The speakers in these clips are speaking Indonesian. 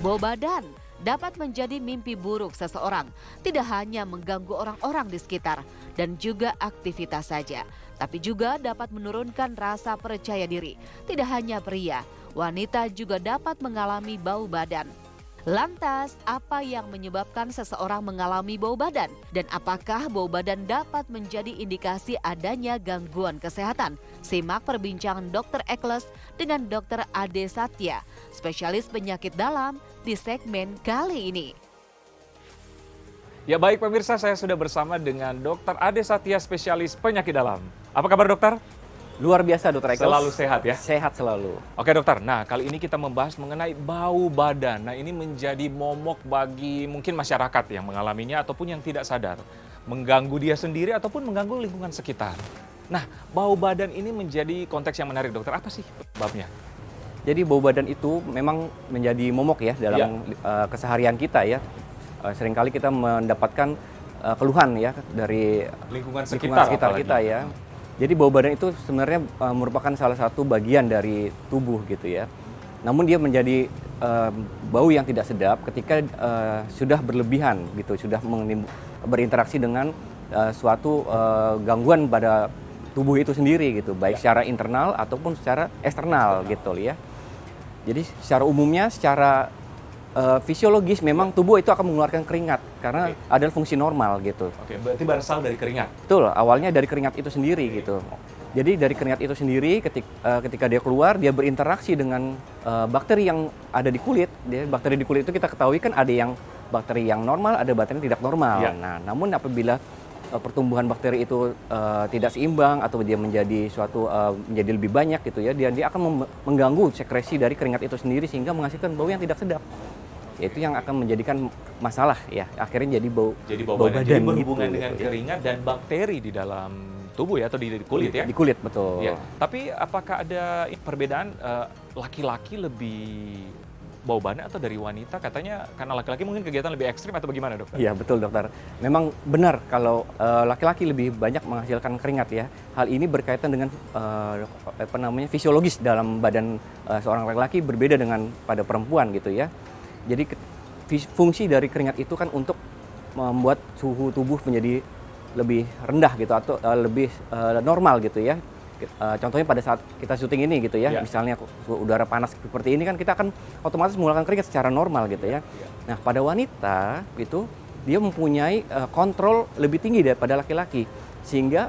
Bau badan dapat menjadi mimpi buruk seseorang, tidak hanya mengganggu orang-orang di sekitar dan juga aktivitas saja, tapi juga dapat menurunkan rasa percaya diri. Tidak hanya pria, wanita juga dapat mengalami bau badan. Lantas, apa yang menyebabkan seseorang mengalami bau badan? Dan apakah bau badan dapat menjadi indikasi adanya gangguan kesehatan? Simak perbincangan Dr. Ekles dengan Dr. Ade Satya, spesialis penyakit dalam di segmen kali ini. Ya baik pemirsa, saya sudah bersama dengan Dr. Ade Satya, spesialis penyakit dalam. Apa kabar dokter? Luar biasa Dr. Ekles. Selalu sehat ya? Sehat selalu. Oke dokter, nah kali ini kita membahas mengenai bau badan. Nah ini menjadi momok bagi mungkin masyarakat yang mengalaminya ataupun yang tidak sadar. Mengganggu dia sendiri ataupun mengganggu lingkungan sekitar. Nah bau badan ini menjadi konteks yang menarik dokter, apa sih sebabnya? Jadi bau badan itu memang menjadi momok ya dalam keseharian kita ya. Seringkali kita mendapatkan keluhan ya dari Lingkungan sekitar kita ya. Jadi bau badan itu sebenarnya merupakan salah satu bagian dari tubuh gitu ya. Namun dia menjadi bau yang tidak sedap ketika sudah berlebihan gitu, sudah berinteraksi dengan suatu gangguan pada tubuh itu sendiri gitu, baik secara internal ataupun secara eksternal gitu ya. Jadi secara umumnya, secara fisiologis memang tubuh itu akan mengeluarkan keringat karena adalah fungsi normal gitu. Oke, berarti berasal dari keringat? Betul, awalnya dari keringat itu sendiri gitu. Jadi dari keringat itu sendiri ketika dia keluar, dia berinteraksi dengan bakteri yang ada di kulit. Bakteri di kulit itu kita ketahui kan ada yang bakteri yang normal, ada bakteri yang tidak normal. Ya. Nah, namun apabila pertumbuhan bakteri itu tidak seimbang atau dia menjadi menjadi lebih banyak gitu ya, dia akan mengganggu sekresi dari keringat itu sendiri sehingga menghasilkan bau yang tidak sedap. Itu yang akan menjadikan masalah ya, akhirnya jadi bau badan. Jadi berhubungan gitu, dengan ya. keringat dan bakteri di dalam tubuh ya, atau di kulit ya? Di kulit, betul. Ya. Tapi apakah ada perbedaan laki-laki lebih bau badan atau dari wanita? Katanya karena laki-laki mungkin kegiatan lebih ekstrim atau bagaimana dokter? Iya betul dokter. Memang benar kalau laki-laki lebih banyak menghasilkan keringat ya. Hal ini berkaitan dengan fisiologis dalam badan seorang laki-laki berbeda dengan pada perempuan gitu ya. Jadi fungsi dari keringat itu kan untuk membuat suhu tubuh menjadi lebih rendah gitu atau lebih normal gitu ya. Contohnya pada saat kita syuting ini gitu ya, misalnya udara panas seperti ini kan kita akan otomatis mengeluarkan keringat secara normal gitu ya. Nah pada wanita itu dia mempunyai kontrol lebih tinggi daripada laki-laki sehingga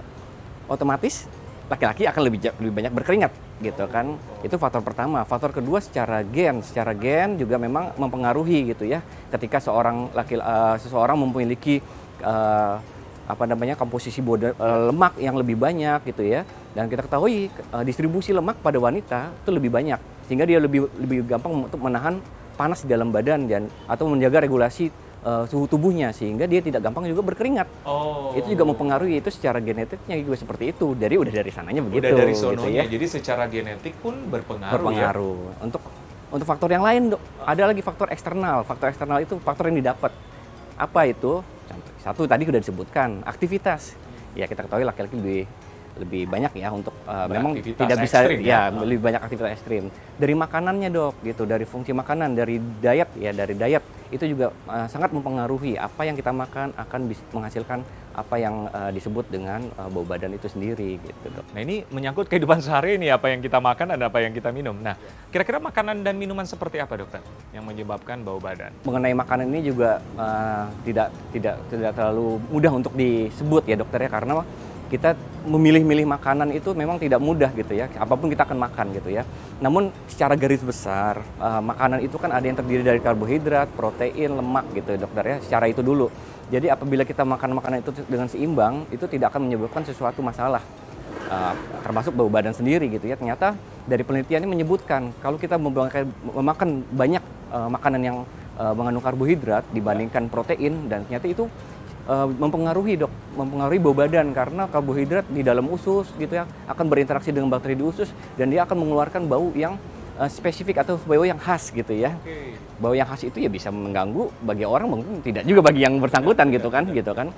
otomatis laki-laki akan lebih banyak berkeringat gitu kan. Itu faktor pertama. Faktor kedua secara gen juga memang mempengaruhi gitu ya. Ketika seseorang memiliki komposisi lemak yang lebih banyak gitu ya. Dan kita ketahui distribusi lemak pada wanita itu lebih banyak sehingga dia lebih gampang untuk menahan panas di dalam badan atau menjaga regulasi suhu tubuhnya sehingga dia tidak gampang juga berkeringat. Itu juga mempengaruhi, itu secara genetiknya juga seperti itu. Jadi udah dari sananya begitu. Udah dari sononya, gitu ya. Jadi secara genetik pun berpengaruh. Ya? Untuk faktor yang lain ada lagi faktor eksternal. Faktor eksternal itu faktor yang didapat. Apa itu? Contoh satu tadi sudah disebutkan, aktivitas. Ya kita ketahui laki-laki lebih banyak ya untuk memang tidak bisa ekstrim, lebih banyak aktivitas ekstrim. Dari makanannya dok gitu, dari fungsi makanan, dari diet itu juga sangat mempengaruhi apa yang kita makan akan menghasilkan apa yang disebut dengan bau badan itu sendiri gitu dok. Nah ini menyangkut kehidupan sehari ini, apa yang kita makan dan apa yang kita minum. Nah kira-kira makanan dan minuman seperti apa dokter yang menyebabkan bau badan? Mengenai makanan ini juga tidak terlalu mudah untuk disebut ya dokter ya, karena kita memilih-milih makanan itu memang tidak mudah gitu ya, apapun kita akan makan gitu ya. Namun secara garis besar, makanan itu kan ada yang terdiri dari karbohidrat, protein, lemak gitu dokter ya, secara itu dulu. Jadi apabila kita makan makanan itu dengan seimbang, itu tidak akan menyebabkan sesuatu masalah, termasuk bau badan sendiri gitu ya. Ternyata dari penelitian ini menyebutkan, kalau kita memakan banyak makanan yang mengandung karbohidrat dibandingkan protein, dan ternyata itu mempengaruhi bau badan karena karbohidrat di dalam usus gitu ya akan berinteraksi dengan bakteri di usus dan dia akan mengeluarkan bau yang spesifik atau bau yang khas gitu ya. Bau yang khas itu ya bisa mengganggu bagi orang, mungkin tidak juga bagi yang bersangkutan gitu kan.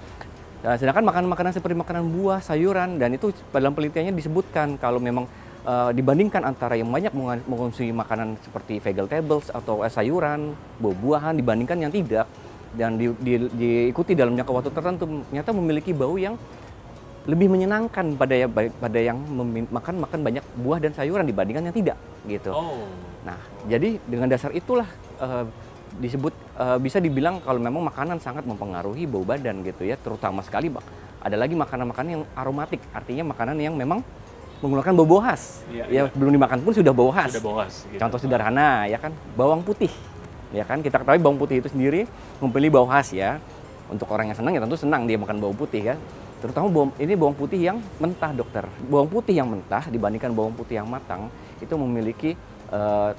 Sedangkan makanan-makanan seperti makanan buah, sayuran, dan itu dalam penelitiannya disebutkan kalau memang dibandingkan antara yang banyak mengonsumsi makanan seperti vegetables atau sayuran, buah-buahan dibandingkan yang tidak, dan diikuti dalam jangka waktu tertentu, ternyata memiliki bau yang lebih menyenangkan pada yang makan banyak buah dan sayuran dibandingkan yang tidak gitu. Oh. Nah, jadi dengan dasar itulah disebut bisa dibilang kalau memang makanan sangat mempengaruhi bau badan gitu ya, terutama sekali ada lagi makanan-makanan yang aromatik, artinya makanan yang memang menggunakan bau khas. Ya, belum dimakan pun sudah bau khas. Sudah bau khas. Gitu. Contoh sederhana ya kan, bawang putih. Ya kan, kita ketahui bawang putih itu sendiri memiliki bau khas ya. Untuk orang yang senang ya tentu senang dia makan bawang putih kan. Terutama ini bawang putih yang mentah, dokter. Bawang putih yang mentah dibandingkan bawang putih yang matang itu memiliki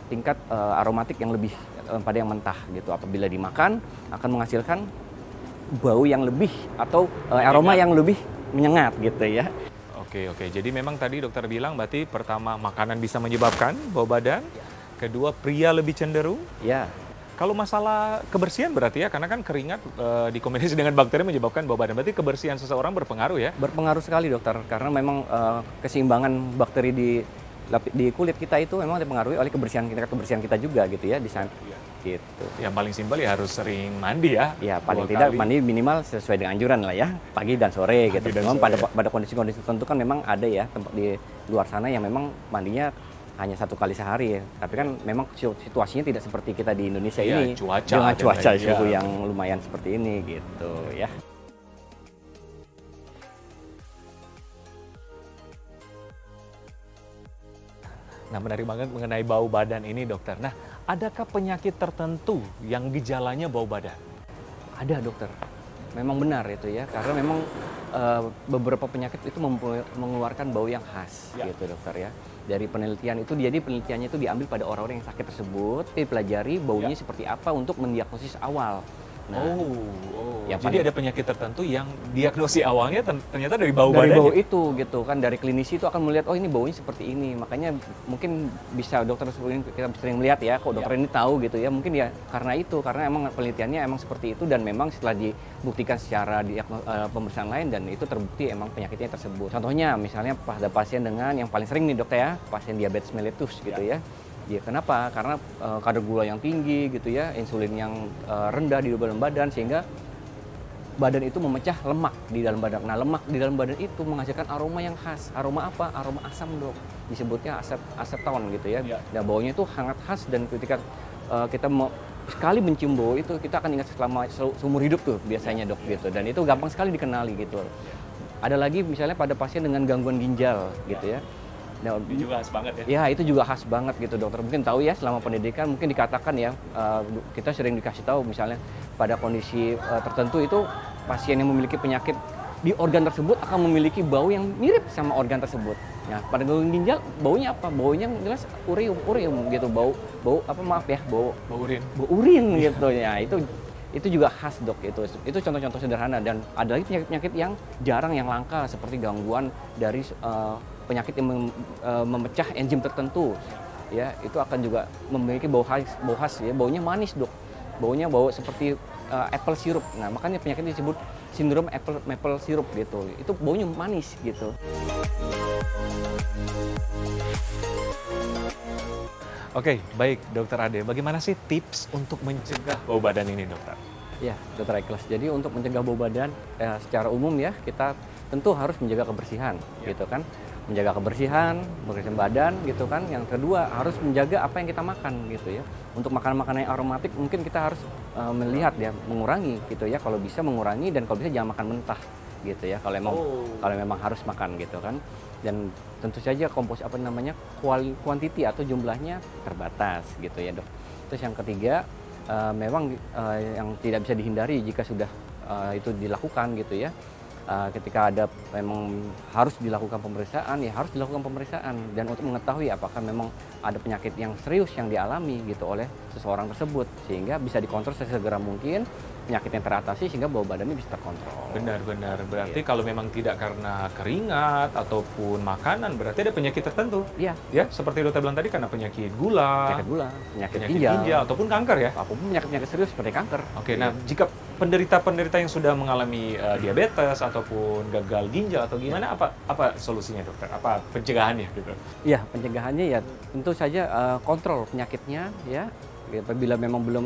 tingkat aromatik yang lebih pada yang mentah gitu. Apabila dimakan akan menghasilkan bau yang lebih atau aroma yang lebih menyengat gitu ya. Oke. Jadi memang tadi dokter bilang berarti pertama makanan bisa menyebabkan bau badan. Kedua, pria lebih cenderung. Ya. Kalau masalah kebersihan berarti ya, karena kan keringat dikombinasi dengan bakteri menyebabkan bau badan. Berarti kebersihan seseorang berpengaruh ya? Berpengaruh sekali dokter, karena memang keseimbangan bakteri di kulit kita itu memang dipengaruhi oleh kebersihan kita juga gitu ya di sana. Gitu. Yang paling simpel ya harus sering mandi ya. Ya paling tidak mandi minimal sesuai dengan anjuran lah ya, pagi dan sore gitu. Memang pada kondisi-kondisi tertentu kan memang ada ya tempat di luar sana yang memang mandinya hanya 1 kali sehari ya. Tapi kan memang situasinya tidak seperti kita di Indonesia ini. Dengan cuaca suhu yang lumayan seperti ini gitu ya. Nah, menarik banget mengenai bau badan ini, dokter. Nah, adakah penyakit tertentu yang gejalanya bau badan? Ada, dokter. Memang benar itu ya, karena memang beberapa penyakit itu mengeluarkan bau yang khas gitu, dokter ya. Dari penelitian itu, jadi penelitiannya itu diambil pada orang-orang yang sakit tersebut, dipelajari baunya seperti apa untuk mendiagnosis awal. Nah, jadi ada penyakit tertentu yang diagnosis awalnya ternyata dari bau badan. Dari bau ya? itu gitu kan, dari klinisi itu akan melihat oh ini baunya seperti ini. Makanya mungkin bisa dokter kita sering melihat ya, kok dokter ini tahu gitu ya. Mungkin ya karena itu, karena emang penelitiannya emang seperti itu dan memang setelah dibuktikan secara pemeriksaan lain dan itu terbukti emang penyakitnya tersebut. Contohnya misalnya pada pasien dengan yang paling sering nih dokter ya, pasien diabetes mellitus gitu ya. Ya, kenapa? Karena kadar gula yang tinggi gitu ya, insulin yang rendah di dalam badan sehingga badan itu memecah lemak di dalam badan. Nah, lemak di dalam badan itu menghasilkan aroma yang khas. Aroma apa? Aroma asam, dok. Disebutnya aseton gitu ya. Nah, baunya itu sangat khas dan ketika kita sekali mencium bau itu kita akan ingat selama seumur hidup tuh biasanya, dok gitu. Dan itu gampang sekali dikenali gitu. Ada lagi misalnya pada pasien dengan gangguan ginjal gitu ya. Nah, itu juga khas banget ya? Ya, itu juga khas banget gitu, dokter. Mungkin tahu ya, selama pendidikan mungkin dikatakan ya, kita sering dikasih tahu misalnya pada kondisi tertentu itu pasien yang memiliki penyakit di organ tersebut akan memiliki bau yang mirip sama organ tersebut. Nah, pada gangguan ginjal baunya apa? Baunya jelas urium gitu, bau urin gitu ya. Itu juga khas, dok. Itu contoh-contoh sederhana dan ada lagi penyakit-penyakit yang jarang, yang langka seperti gangguan dari penyakit yang memecah enzim tertentu ya, itu akan juga memiliki bau khas ya, baunya manis, dok. Baunya bau seperti apple syrup. Nah, makanya penyakit disebut sindrom maple syrup gitu. Itu baunya manis gitu. Oke, baik dokter Ade. Bagaimana sih tips untuk mencegah bau badan ini, dokter? Ya, dokter Ikhlas. Jadi untuk mencegah bau badan secara umum ya, kita tentu harus menjaga kebersihan gitu kan. Menjaga kebersihan badan gitu kan. Yang kedua harus menjaga apa yang kita makan gitu ya. Untuk makanan-makanan yang aromatik mungkin kita harus melihat ya, mengurangi gitu ya. Kalau bisa mengurangi dan kalau bisa jangan makan mentah gitu ya. Kalau memang harus makan gitu kan. Dan tentu saja kuantiti atau jumlahnya terbatas gitu ya, dok. Terus yang ketiga memang yang tidak bisa dihindari jika sudah itu dilakukan gitu ya. Ketika ada memang harus dilakukan pemeriksaan, ya harus dilakukan pemeriksaan dan untuk mengetahui apakah memang ada penyakit yang serius yang dialami gitu oleh seseorang tersebut sehingga bisa dikontrol sesegera mungkin, penyakitnya teratasi sehingga bau badannya bisa terkontrol. Benar. Berarti kalau memang tidak karena keringat ataupun makanan, berarti ada penyakit tertentu. Iya. Ya, seperti dokter bilang tadi karena penyakit gula, penyakit ginjal ataupun kanker ya. Apapun penyakit serius seperti kanker. Oke, nah jika penderita-penderita yang sudah mengalami diabetes ataupun gagal ginjal atau gimana, apa solusinya dokter? Apa pencegahannya gitu? Iya, pencegahannya ya tentu saja kontrol penyakitnya ya. Apabila memang belum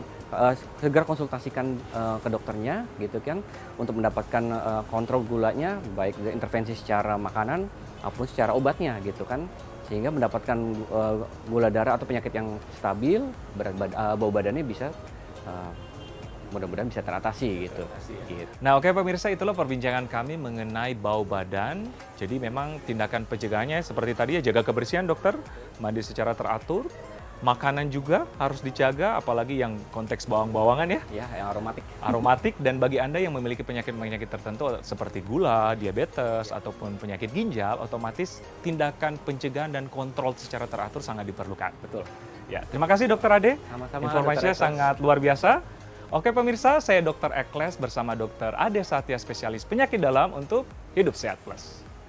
segera konsultasikan ke dokternya gitu kan untuk mendapatkan kontrol gulanya, baik intervensi secara makanan maupun secara obatnya gitu kan, sehingga mendapatkan gula darah atau penyakit yang stabil, bau badannya bisa mudah-mudahan bisa teratasi gitu. Gitu. Nah, oke pemirsa, itulah perbincangan kami mengenai bau badan. Jadi memang tindakan pencegahannya seperti tadi ya, jaga kebersihan dokter, mandi secara teratur, makanan juga harus dijaga, apalagi yang konteks bawang-bawangan ya. Ya, yang aromatik. Aromatik, dan bagi Anda yang memiliki penyakit-penyakit tertentu seperti gula, diabetes, ataupun penyakit ginjal, otomatis tindakan pencegahan dan kontrol secara teratur sangat diperlukan. Betul. Ya, terima kasih Dokter Ade. Sama-sama, Informasinya Dr. Ekles. sangat luar biasa. Oke pemirsa, saya Dr. Ekles bersama Dr. Ade Satya, spesialis penyakit dalam untuk Hidup Sehat Plus.